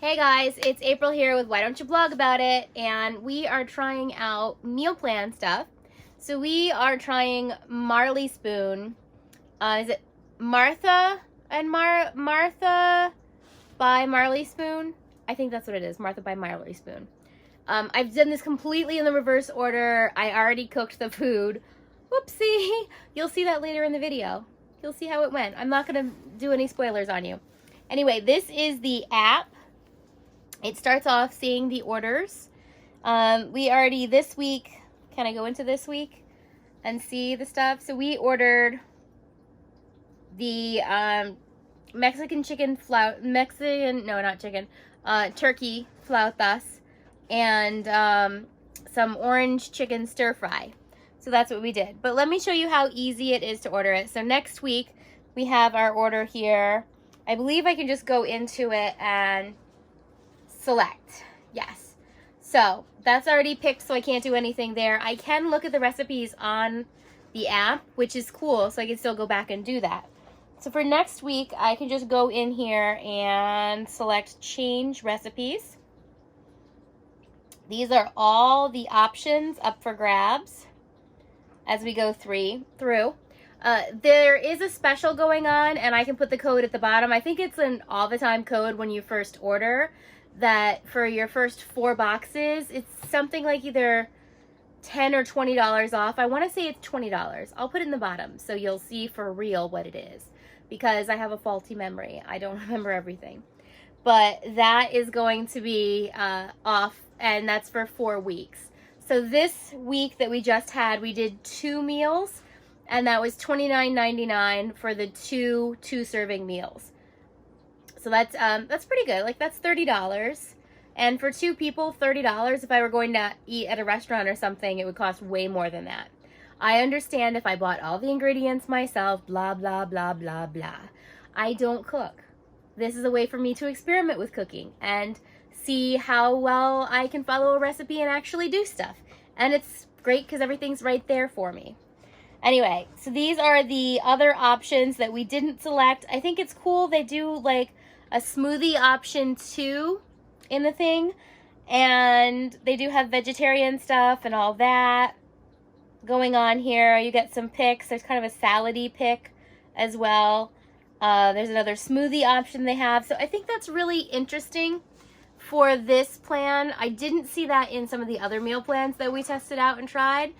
Hey guys, it's April here with Why Don't You Blog About It, and we are trying out meal plan stuff. So we are trying Marley Spoon. Is it Martha and Martha by Marley Spoon? I think that's what it is, Martha by Marley Spoon. I've done this completely in the reverse order. I already cooked the food. Whoopsie! You'll see that later in the video. You'll see how it went. I'm not going to do any spoilers on you. Anyway, this is the app. It starts off seeing the orders. We already this week, can I go into this week and see the stuff? So we ordered the turkey flautas and some orange chicken stir fry. So that's what we did. But let me show you how easy it is to order it. So next week we have our order here. I believe I can just go into it and select. Yes. So that's already picked, so I can't do anything there. I can look at the recipes on the app, which is cool, so I can still go back and do that. So for next week, I can just go in here and select change recipes. These are all the options up for grabs as we go through. There is a special going on, and I can put the code at the bottom. I think it's an all-the-time code when you first order, that for your first 4 boxes, it's something like either $10 or $20 off. I want to say it's $20. I'll put it in the bottom so you'll see for real what it is, because I have a faulty memory. I don't remember everything. But that is going to be off, and that's for 4 weeks. So this week that we just had, we did 2 meals, and that was $29.99 for the two serving meals. So that's pretty good. Like, that's $30. And for 2 people, $30. If I were going to eat at a restaurant or something, it would cost way more than that. I understand if I bought all the ingredients myself, blah, blah, blah, blah, blah. I don't cook. This is a way for me to experiment with cooking and see how well I can follow a recipe and actually do stuff. And it's great because everything's right there for me. Anyway, so these are the other options that we didn't select. I think it's cool. They do like a smoothie option too in the thing, and they do have vegetarian stuff and all that going on here. You get some picks. There's kind of a salad-y pick as well. There's another smoothie option they have. So I think that's really interesting for this plan. I didn't see that in some of the other meal plans that we tested out and tried.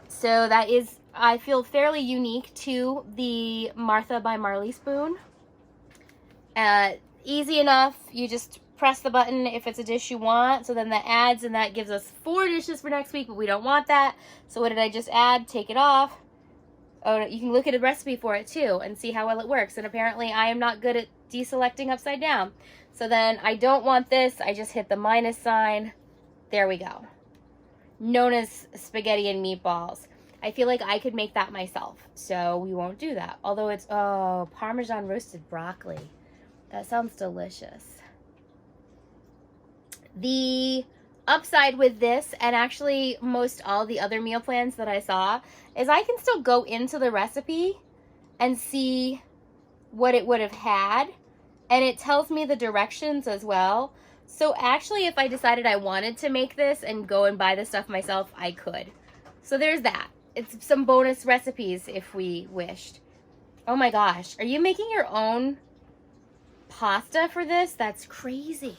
So that is, I feel, fairly unique to the Martha by Marley Spoon. Easy enough. You just press the button if it's a dish you want. So then that adds, and that gives us 4 dishes for next week, but we don't want that. So what did I just add? Take it off. Oh, you can look at a recipe for it too and see how well it works. And apparently I am not good at deselecting upside down. So then I don't want this. I just hit the minus sign. There we go. Known as spaghetti and meatballs. I feel like I could make that myself, so we won't do that. Although it's, oh, Parmesan roasted broccoli. That sounds delicious. The upside with this, and actually most all the other meal plans that I saw, is I can still go into the recipe and see what it would have had, and it tells me the directions as well. So actually, if I decided I wanted to make this and go and buy the stuff myself, I could. So there's that. It's some bonus recipes if we wished. Oh my gosh, are you making your own pasta for this? That's crazy.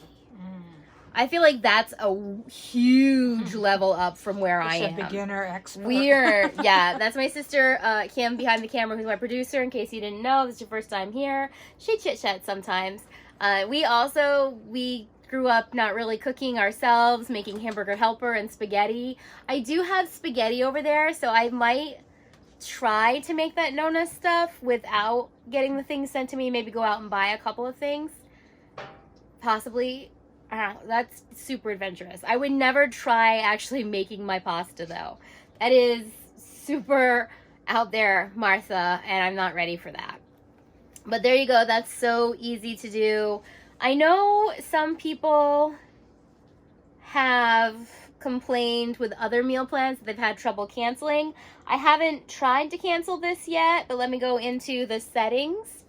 I feel like that's a huge level up from where I am. Beginner, expert. Yeah, that's my sister, Kim, behind the camera, who's my producer, in case you didn't know. This is your first time here. She chit-chats sometimes. We grew up not really cooking ourselves, making hamburger helper and spaghetti. I do have spaghetti over there, so I might try to make that Nona stuff without getting the things sent to me. Maybe go out and buy a couple of things. Possibly. That's super adventurous. I would never try actually making my pasta though. That is super out there, Martha, and I'm not ready for that. But there you go. That's so easy to do. I know some people have complained with other meal plans that they've had trouble canceling. I haven't tried to cancel this yet, but let me go into the settings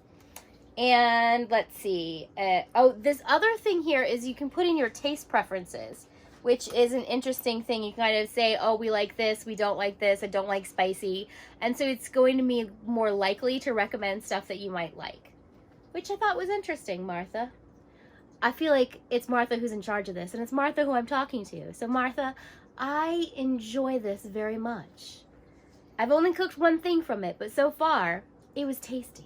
And let's see. Oh, this other thing here is you can put in your taste preferences, which is an interesting thing. You kind of say, oh, we like this, we don't like this, I don't like spicy. And so it's going to be more likely to recommend stuff that you might like, which I thought was interesting, Martha. I feel like it's Martha who's in charge of this, and it's Martha who I'm talking to. So Martha, I enjoy this very much. I've only cooked one thing from it, but so far, it was tasty.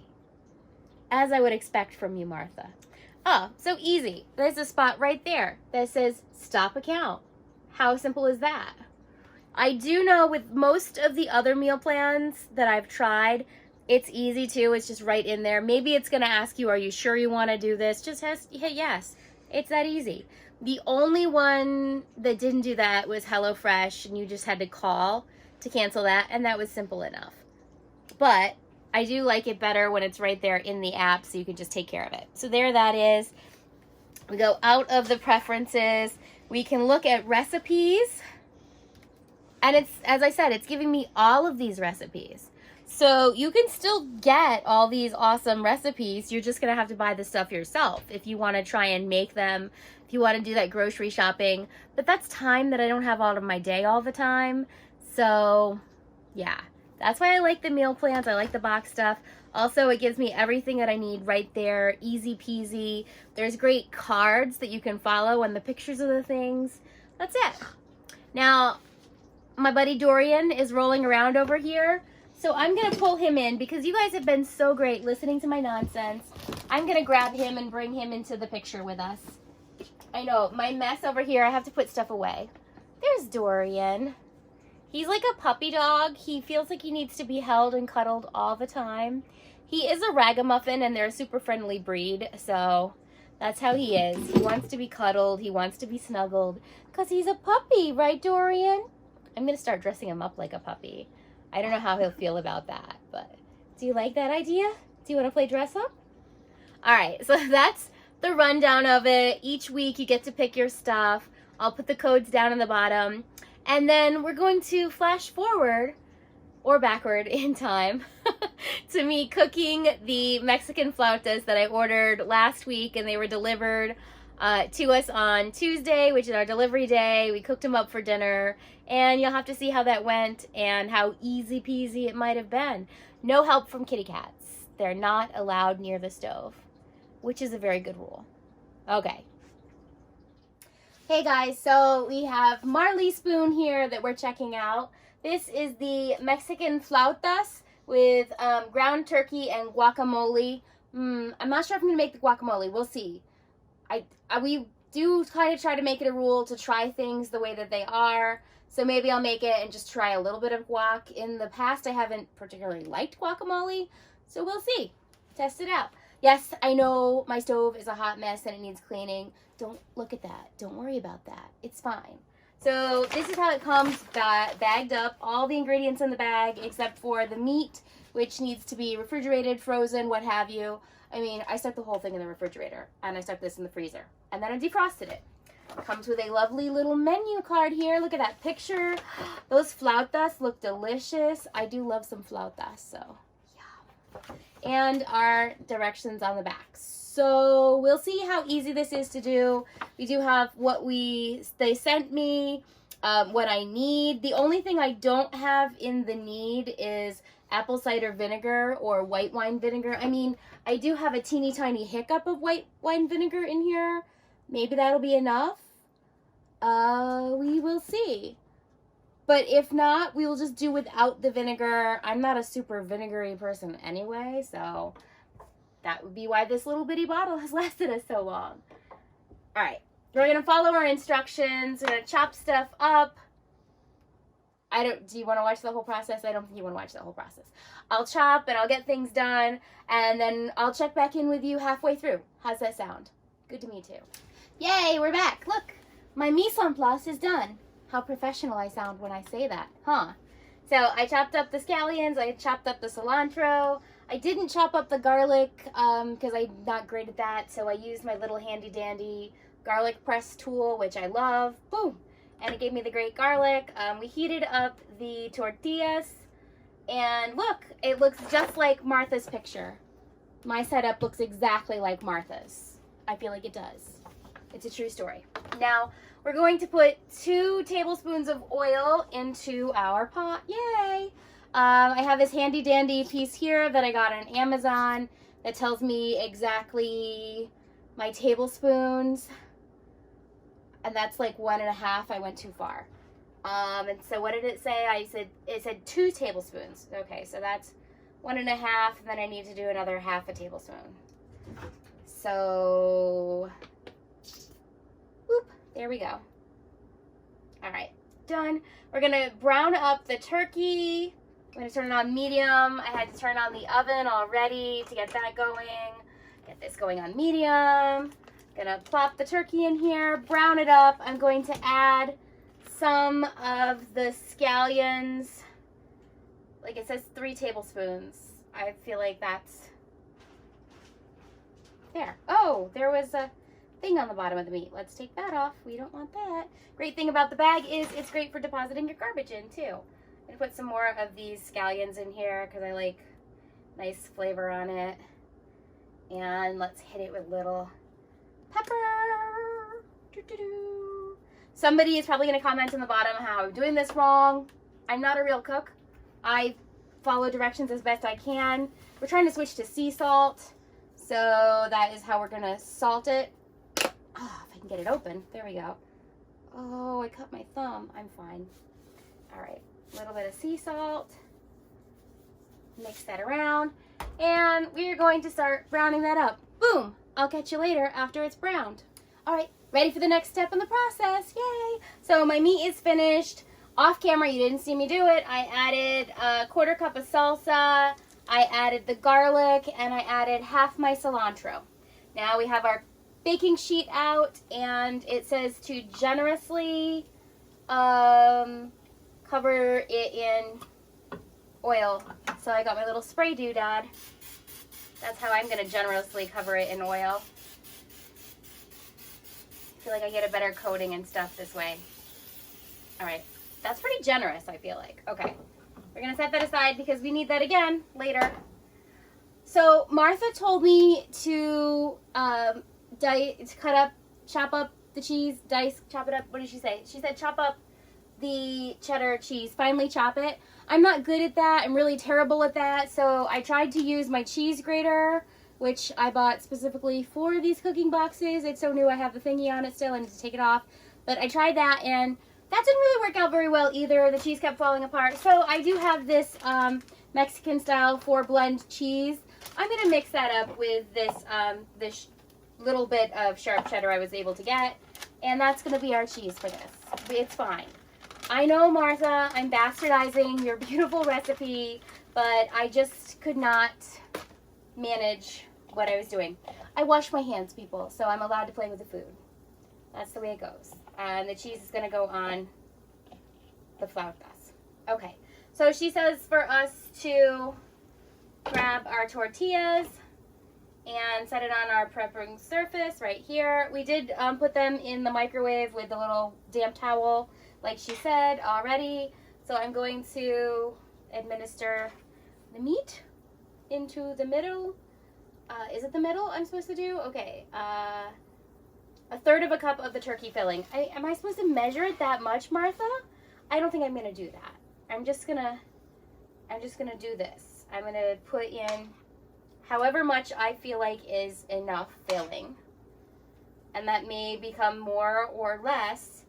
As I would expect from you, Martha. Oh, so easy. There's a spot right there that says stop account. How simple is that? I do know with most of the other meal plans that I've tried, it's easy too. It's just right in there. Maybe it's going to ask you, are you sure you want to do this? Just hit yes. It's that easy. The only one that didn't do that was HelloFresh, and you just had to call to cancel that, and that was simple enough. But I do like it better when it's right there in the app, so you can just take care of it. So there that is. We go out of the preferences. We can look at recipes. And it's, as I said, it's giving me all of these recipes. So you can still get all these awesome recipes. You're just going to have to buy the stuff yourself if you want to try and make them, if you want to do that grocery shopping. But that's time that I don't have out of my day all the time. So, yeah. That's why I like the meal plans. I like the box stuff. Also, it gives me everything that I need right there. Easy peasy. There's great cards that you can follow and the pictures of the things. That's it. Now, my buddy Dorian is rolling around over here. So I'm going to pull him in because you guys have been so great listening to my nonsense. I'm going to grab him and bring him into the picture with us. I know, my mess over here, I have to put stuff away. There's Dorian. He's like a puppy dog. He feels like he needs to be held and cuddled all the time. He is a ragamuffin, and they're a super friendly breed, so that's how he is. He wants to be cuddled. He wants to be snuggled because he's a puppy, right, Dorian? I'm going to start dressing him up like a puppy. I don't know how he'll feel about that, but do you like that idea? Do you want to play dress up? All right, so that's the rundown of it. Each week you get to pick your stuff. I'll put the codes down in the bottom. And then we're going to flash forward or backward in time to me cooking the Mexican flautas that I ordered last week, and they were delivered to us on Tuesday, which is our delivery day. We cooked them up for dinner, and you'll have to see how that went and how easy peasy it might have been. No help from kitty cats. They're not allowed near the stove, which is a very good rule. Okay. Hey guys, so we have Marley Spoon here that we're checking out. This is the Mexican flautas with ground turkey and guacamole. I'm not sure if I'm going to make the guacamole. We'll see. We do kind of try to make it a rule to try things the way that they are. So maybe I'll make it and just try a little bit of guac. In the past, I haven't particularly liked guacamole, so we'll see. Test it out. Yes, I know my stove is a hot mess and it needs cleaning. Don't look at that. Don't worry about that. It's fine. So this is how it comes bagged up. All the ingredients in the bag except for the meat, which needs to be refrigerated, frozen, what have you. I mean, I stuck the whole thing in the refrigerator and I stuck this in the freezer and then I defrosted it. It comes with a lovely little menu card here. Look at that picture. Those flautas look delicious. I do love some flautas, so yeah. And our directions on the back. So we'll see how easy this is to do. We do have what they sent me, what I need. The only thing I don't have in the need is apple cider vinegar or white wine vinegar. I mean, I do have a teeny tiny hiccup of white wine vinegar in here. Maybe that'll be enough. We will see. But if not, we will just do without the vinegar. I'm not a super vinegary person anyway, so that would be why this little bitty bottle has lasted us so long. All right, we're going to follow our instructions. We're going to chop stuff up. Do you want to watch the whole process? I don't think you want to watch the whole process. I'll chop and I'll get things done, and then I'll check back in with you halfway through. How's that sound? Good to me too. Yay, we're back. Look, my mise en place is done. How professional I sound when I say that, huh? So I chopped up the scallions, I chopped up the cilantro. I didn't chop up the garlic because I'm not great at that, so I used my little handy dandy garlic press tool, which I love. Boom! And it gave me the great garlic. We heated up the tortillas, and look, it looks just like Martha's picture. my setup looks exactly like Martha's. I feel like it does. It's a true story. Now, we're going to put 2 tablespoons of oil into our pot. Yay! I have this handy dandy piece here that I got on Amazon that tells me exactly my tablespoons. And that's like 1.5. I went too far. And so what did it say? It said 2 tablespoons. Okay, so that's 1.5, and then I need to do another 1/2 tablespoon. So, whoop, there we go. All right, done. We're gonna brown up the turkey. I'm gonna turn it on medium. I had to turn on the oven already to get that going. Get this going on medium. Gonna plop the turkey in here, brown it up. I'm going to add some of the scallions. Like it says 3 tablespoons. I feel like that's there. Oh, there was a thing on the bottom of the meat. Let's take that off. We don't want that. Great thing about the bag is it's great for depositing your garbage in too. I'm gonna put some more of these scallions in here because I like nice flavor on it. And let's hit it with little pepper. Doo-doo-doo. Somebody is probably going to comment in the bottom how I'm doing this wrong. I'm not a real cook. I follow directions as best I can. We're trying to switch to sea salt. So that is how we're going to salt it. Oh, if I can get it open. There we go. Oh, I cut my thumb. I'm fine. All right. A little bit of sea salt. Mix that around. And we're going to start browning that up. Boom. I'll catch you later after it's browned. All right, ready for the next step in the process. Yay. So my meat is finished. Off camera, you didn't see me do it. I added a 1/4 cup of salsa. I added the garlic, and I added 1/2 my cilantro. Now we have our baking sheet out, and it says to generously cover it in oil. So I got my little spray doodad. That's how I'm going to generously cover it in oil. I feel like I get a better coating and stuff this way. All right. That's pretty generous, I feel like. Okay. We're going to set that aside because we need that again later. So Martha told me to chop up the cheese, chop it up. What did she say? She said chop up the cheddar cheese, finely chop it. I'm not good at that. I'm really terrible at that. So I tried to use my cheese grater, which I bought specifically for these cooking boxes. It's so new, I have the thingy on it still. I need to take it off. But I tried that, and that didn't really work out very well either. The cheese kept falling apart. So I do have this Mexican style 4-blend cheese. I'm going to mix that up with this little bit of sharp cheddar I was able to get. And that's going to be our cheese for this. It's fine. I know, Martha, I'm bastardizing your beautiful recipe, but I just could not manage what I was doing. I wash my hands, people, so I'm allowed to play with the food. That's the way it goes. And the cheese is going to go on the flautas. Okay, so she says for us to grab our tortillas and set it on our prepping surface right here. We did put them in the microwave with the little damp towel, like she said already. So I'm going to administer the meat into the middle. Is it the middle I'm supposed to do? Okay. 1/3 cup of the turkey filling. Am I supposed to measure it that much, Martha? I don't think I'm gonna do that. I'm just gonna do this. I'm gonna put in however much I feel like is enough filling. And that may become more or less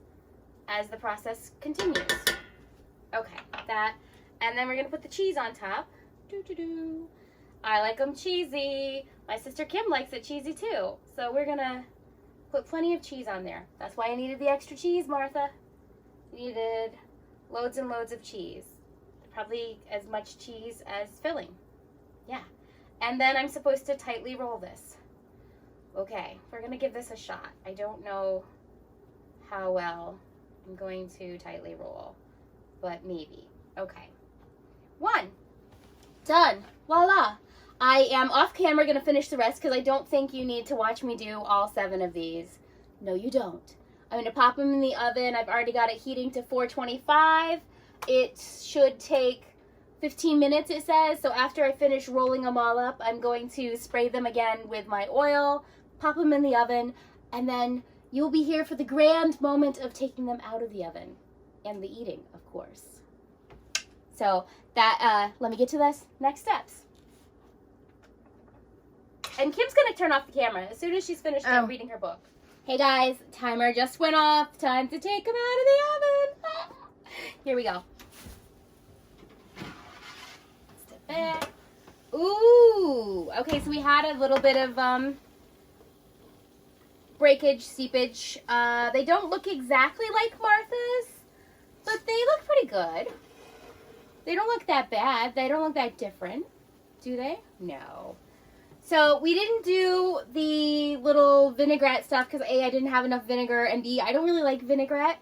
as the process continues. Okay, that. And then we're going to put the cheese on top. Doo-doo-doo. I like them cheesy. My sister Kim likes it cheesy too. So we're going to put plenty of cheese on there. That's why I needed the extra cheese, Martha. Needed loads and loads of cheese. Probably as much cheese as filling. Yeah. And then I'm supposed to tightly roll this. Okay, we're going to give this a shot. I don't know how well I'm going to tightly roll, but maybe. Okay. 1. Done. Voila. I am off camera going to finish the rest because I don't think you need to watch me do all 7 of these. No, you don't. I'm going to pop them in the oven. I've already got it heating to 425. It should take 15 minutes it says. So after I finish rolling them all up, I'm going to spray them again with my oil, pop them in the oven, and then you'll be here for the grand moment of taking them out of the oven and the eating, of course. So that, let me get to this next steps. And Kim's gonna turn off the camera as soon as she's finished reading her book. Hey guys, timer just went off. Time to take them out of the oven. Here we go. Step back. Ooh, okay, so we had a little bit of breakage, seepage. They don't look exactly like Martha's, but they look pretty good. They don't look that bad. They don't look that different, do they? No. So we didn't do the little vinaigrette stuff because A, I didn't have enough vinegar, and B, I don't really like vinaigrette.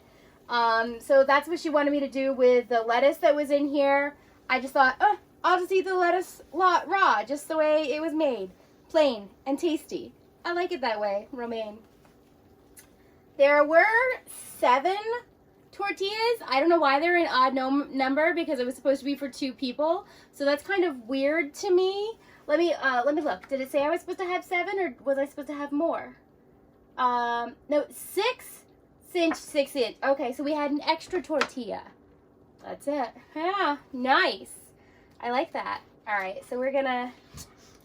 So that's what she wanted me to do with the lettuce that was in here. I just thought, I'll just eat the lettuce raw, just the way it was made. Plain and tasty. I like it that way, romaine. There were 7 tortillas. I don't know why they're an odd number because it was supposed to be for 2 people. So that's kind of weird to me. Let me look. Did it say I was supposed to have 7 or was I supposed to have more? No, 6 inch, 6 inch. Okay, so we had an extra tortilla. That's it. Yeah, nice. I like that. All right, so we're gonna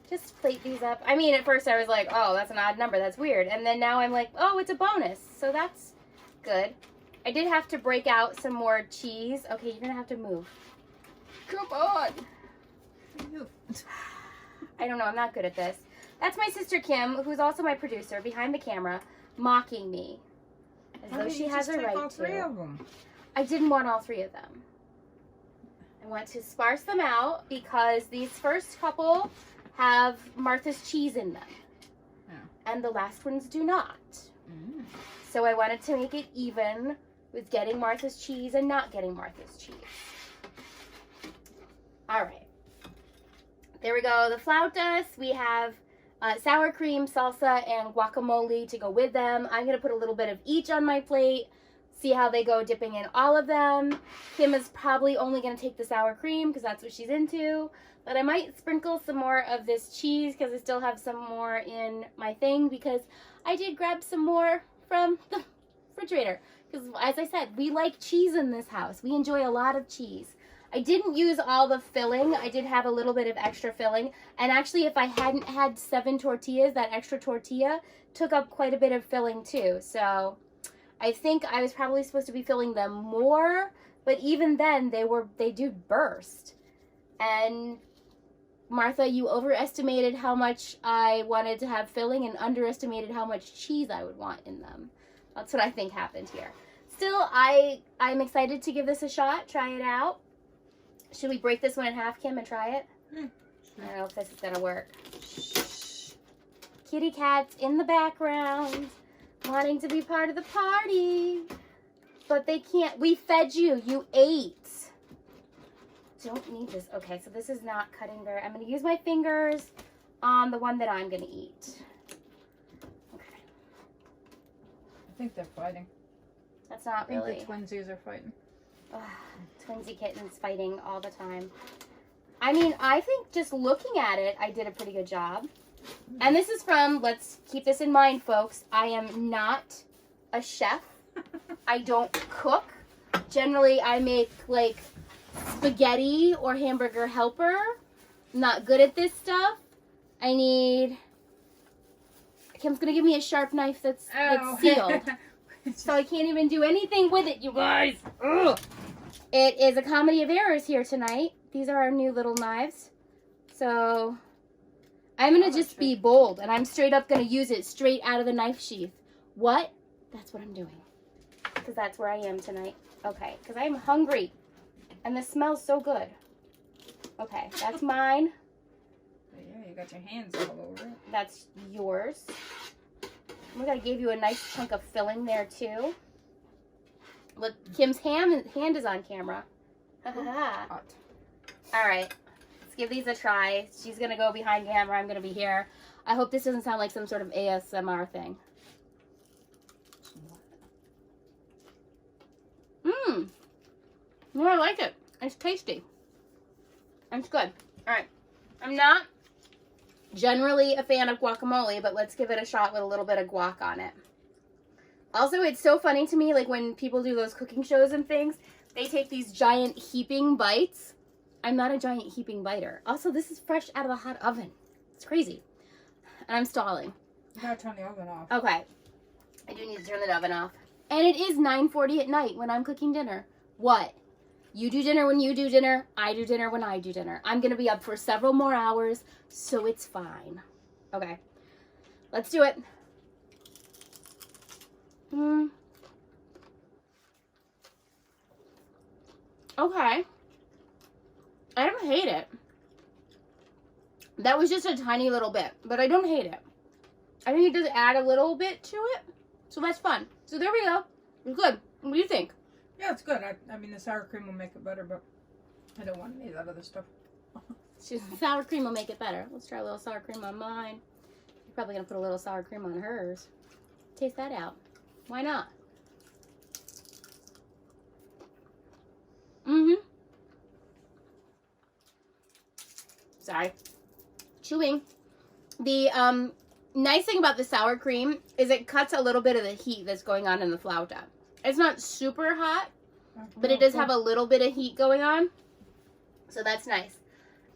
just plate these up. I mean, at first I was like, oh, that's an odd number. That's weird. And then now I'm like, oh, it's a bonus. So that's good. I did have to break out some more cheese. Okay, you're gonna have to move. Come on. I don't know, I'm not good at this. That's my sister Kim, who's also my producer, behind the camera, mocking me. As though she has a right all 3 to. of them? I didn't want all 3 of them. I want to sparse them out because these first couple have Martha's cheese in them. Oh. And the last ones do not. Mm. So I wanted to make it even with getting Martha's cheese and not getting Martha's cheese. All right. There we go. The flautas, we have sour cream, salsa, and guacamole to go with them. I'm going to put a little bit of each on my plate, see how they go dipping in all of them. Kim is probably only going to take the sour cream because that's what she's into. But I might sprinkle some more of this cheese because I still have some more in my thing because I did grab some more from the refrigerator. Because as I said, we like cheese in this house. We enjoy a lot of cheese. I didn't use all the filling. I did have a little bit of extra filling. And actually, if I hadn't had 7 tortillas, that extra tortilla took up quite a bit of filling too. So I think I was probably supposed to be filling them more. But even then, they do burst. And Martha, you overestimated how much I wanted to have filling and underestimated how much cheese I would want in them. That's what I think happened here. Still, I'm excited to give this a shot, try it out. Should we break this one in half, Kim, and try it? I don't know if this is gonna work. Kitty cat's in the background, wanting to be part of the party. But they can't. We fed you. You ate. Don't need this. Okay, so this is not cutting very. I'm gonna use my fingers on the one that I'm gonna eat. Okay. I think they're fighting. That's not really. I think the twinsies are fighting. Ugh, twinsy kittens fighting all the time. I mean, I think just looking at it, I did a pretty good job. And this is from, let's keep this in mind, folks, I am not a chef. I don't cook. Generally, I make, like, spaghetti or hamburger helper. I'm not good at this stuff. I need... Kim's going to give me a sharp knife that's sealed. So I can't even do anything with it, you guys. Ugh. It is a comedy of errors here tonight. These are our new little knives. So I'm going to just be bold, and I'm straight up going to use it straight out of the knife sheath. What? That's what I'm doing. Because that's where I am tonight. Okay, because I'm hungry. And this smells so good. Okay, that's mine. Yeah, you got your hands all over it. That's yours. Oh my God, I gave you a nice chunk of filling there, too. Look, Kim's hand is on camera. All right, let's give these a try. She's going to go behind camera. I'm going to be here. I hope this doesn't sound like some sort of ASMR thing. No, I like it. It's tasty. It's good. All right. I'm not generally a fan of guacamole, but let's give it a shot with a little bit of guac on it. Also, it's so funny to me, like when people do those cooking shows and things, they take these giant heaping bites. I'm not a giant heaping biter. Also, this is fresh out of the hot oven. It's crazy. And I'm stalling. You gotta turn the oven off. Okay. I do need to turn the oven off. And it is 9:40 at night when I'm cooking dinner. What? You do dinner when you do dinner. I do dinner when I do dinner. I'm going to be up for several more hours, so it's fine. Okay. Let's do it. Okay. I don't hate it. That was just a tiny little bit, but I don't hate it. I think it does add a little bit to it, so that's fun. So there we go. It's good. What do you think? Yeah, it's good. I mean, the sour cream will make it better, but I don't want any of that other stuff. Sour cream will make it better. Let's try a little sour cream on mine. You're probably going to put a little sour cream on hers. Taste that out. Why not? Sorry. Chewing. The nice thing about the sour cream is it cuts a little bit of the heat that's going on in the flauta. It's not super hot, but it does have a little bit of heat going on. So that's nice.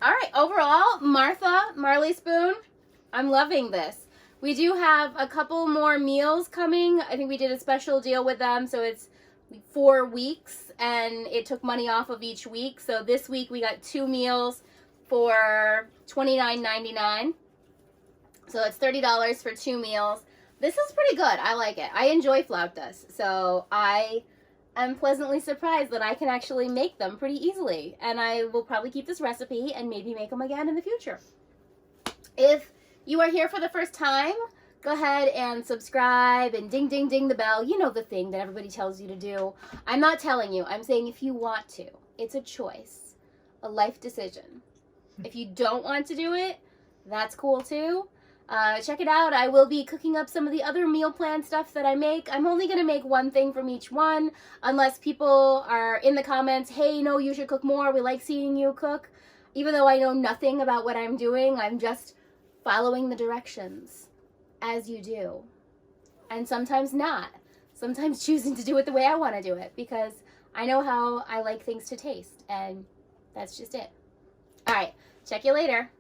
All right, overall, Martha, Marley Spoon, I'm loving this. We do have a couple more meals coming. I think we did a special deal with them, so it's 4 weeks, and it took money off of each week. So this week we got 2 meals for $29.99. So it's $30 for 2 meals. This is pretty good. I like it. I enjoy flautas, so I am pleasantly surprised that I can actually make them pretty easily. And I will probably keep this recipe and maybe make them again in the future. If you are here for the first time, go ahead and subscribe and ding, ding, ding the bell. You know the thing that everybody tells you to do. I'm not telling you. I'm saying if you want to. It's a choice, a life decision. If you don't want to do it, that's cool too. Check it out. I will be cooking up some of the other meal plan stuff that I make. I'm only going to make one thing from each one, unless people are in the comments, hey, no, you should cook more. We like seeing you cook. Even though I know nothing about what I'm doing, I'm just following the directions as you do. And sometimes not. Sometimes choosing to do it the way I want to do it, because I know how I like things to taste, and that's just it. All right. Check you later.